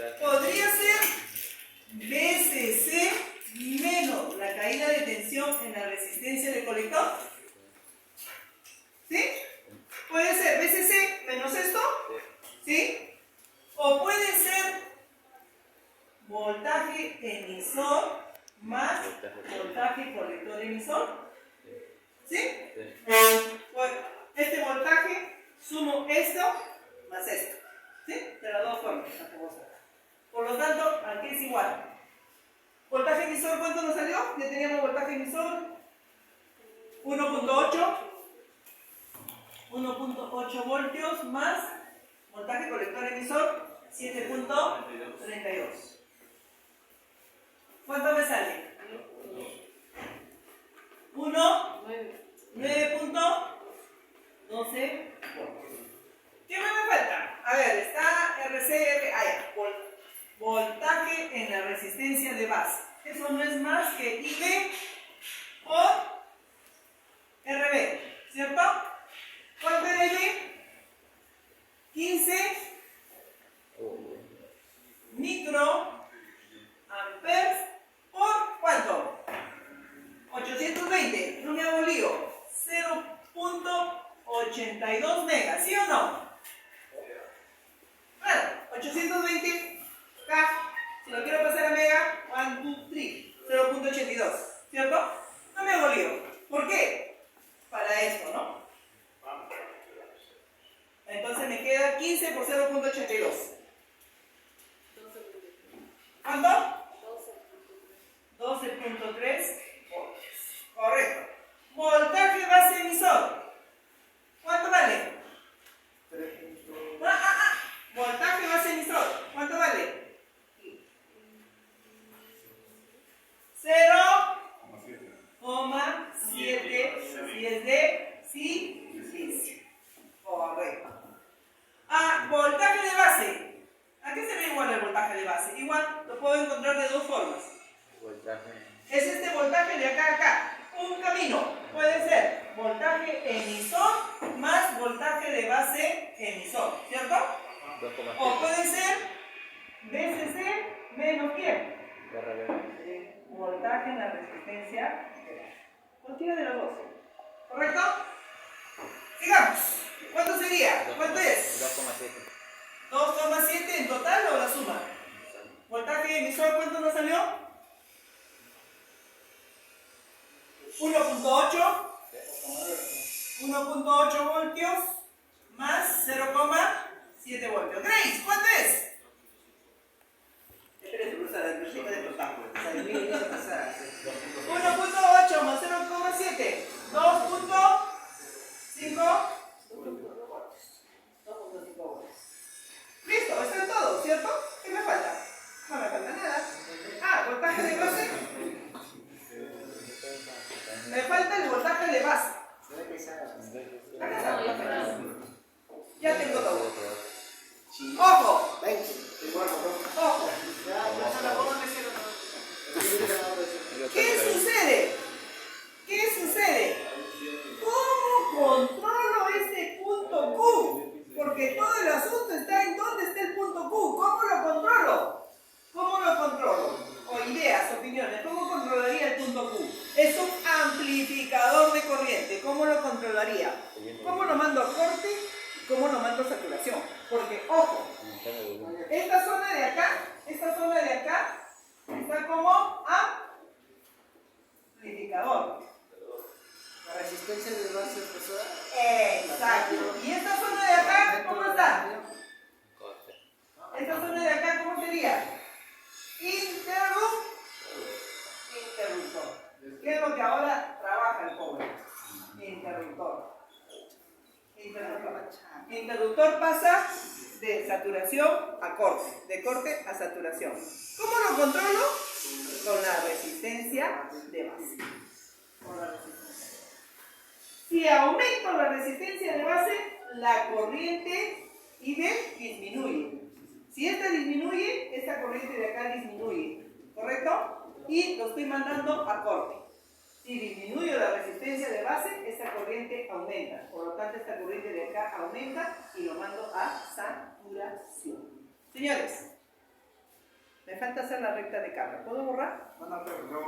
Podría ser BCC menos la caída de tensión en la resistencia del colector. ¿Sí? Puede ser BCC menos esto. ¿Sí? O puede ser voltaje emisor más voltaje colector emisor. ¿Sí? Bueno, este voltaje sumo esto más esto. ¿Sí? De las dos formas. Por lo tanto, aquí es igual. Voltaje emisor, ¿cuánto nos salió? Ya teníamos voltaje emisor 1.8 voltios más voltaje colector emisor 7.32. ¿Cuánto me sale? 9.12 voltios. ¿Qué más me falta? A ver, está RCR, voltaje en la resistencia de base. Eso no es más que IB por RB, ¿cierto? ¿Cuánto era IB? 15 microamperes por ¿cuánto? 820, no me hago lío. 0.82 megas, ¿sí o no? Claro, 820 K, si lo quiero pasar a mega, 1, 2, 3, 0.82, ¿cierto? No me hago lío. ¿Por qué? Para esto, ¿no? Entonces me queda 15 por 0.82. ¿Cuánto? 12.3 voltios. Correcto. Voltaje base emisor. ¿Cuánto vale? Voltaje base emisor. ¿Cuánto vale? 0,7 si es de sí. Correcto. Voltaje de base. ¿A qué se ve igual el voltaje de base? Igual lo puedo encontrar de dos formas. Es este voltaje de acá a acá. Un camino. Puede ser voltaje emisor más voltaje de base emisor. ¿Cierto? O puede ser BCC menos ¿quién? Voltaje en la resistencia. Cualquiera de los dos. ¿Correcto? Sigamos. ¿Cuánto sería? ¿Cuánto es? 2,7. 2,7 en total o la suma. Voltaje emisor, ¿cuánto nos salió? 1.8 voltios más 0,7 voltios. Grace, ¿cuánto es? Espera, de 1.8 más 0,7. 2.5. Listo, está todo, ¿cierto? ¿Qué me falta? No me falta nada. Voltaje de base. Me falta el voltaje de base. Acá está. Ya tengo todo. ¡Ojo! ¡Ojo! ¿Qué sucede? ¿Cómo controlo este punto Q? Porque todo el asunto está en dónde está el punto Q. ¿Cómo lo controlo? O ideas, opiniones. ¿Cómo controlaría el punto Q? Es un amplificador de corriente. ¿Cómo lo controlaría? ¿Cómo lo mando a corte? ¿Cómo lo mando a saturación? Porque, ojo, esta zona de acá está como amplificador. La resistencia de base pesada. Exacto. ¿Y esta zona de acá cómo está? Esta zona de acá, ¿cómo sería? Interruptor. ¿Qué es lo que ahora trabaja el cobre? Interruptor. Interruptor pasa de saturación a corte, de corte a saturación. ¿Cómo lo controlo? Con la resistencia de base. Si aumento la resistencia de base, la corriente IB disminuye. Si esta disminuye, esta corriente de acá disminuye. ¿Correcto? Y lo estoy mandando a corte. Si disminuyo la resistencia de base, esta corriente aumenta. Por lo tanto, esta corriente de acá aumenta y lo mando a saturación. Señores, Me falta hacer la recta de carga. ¿Puedo borrar? No, no, pero no.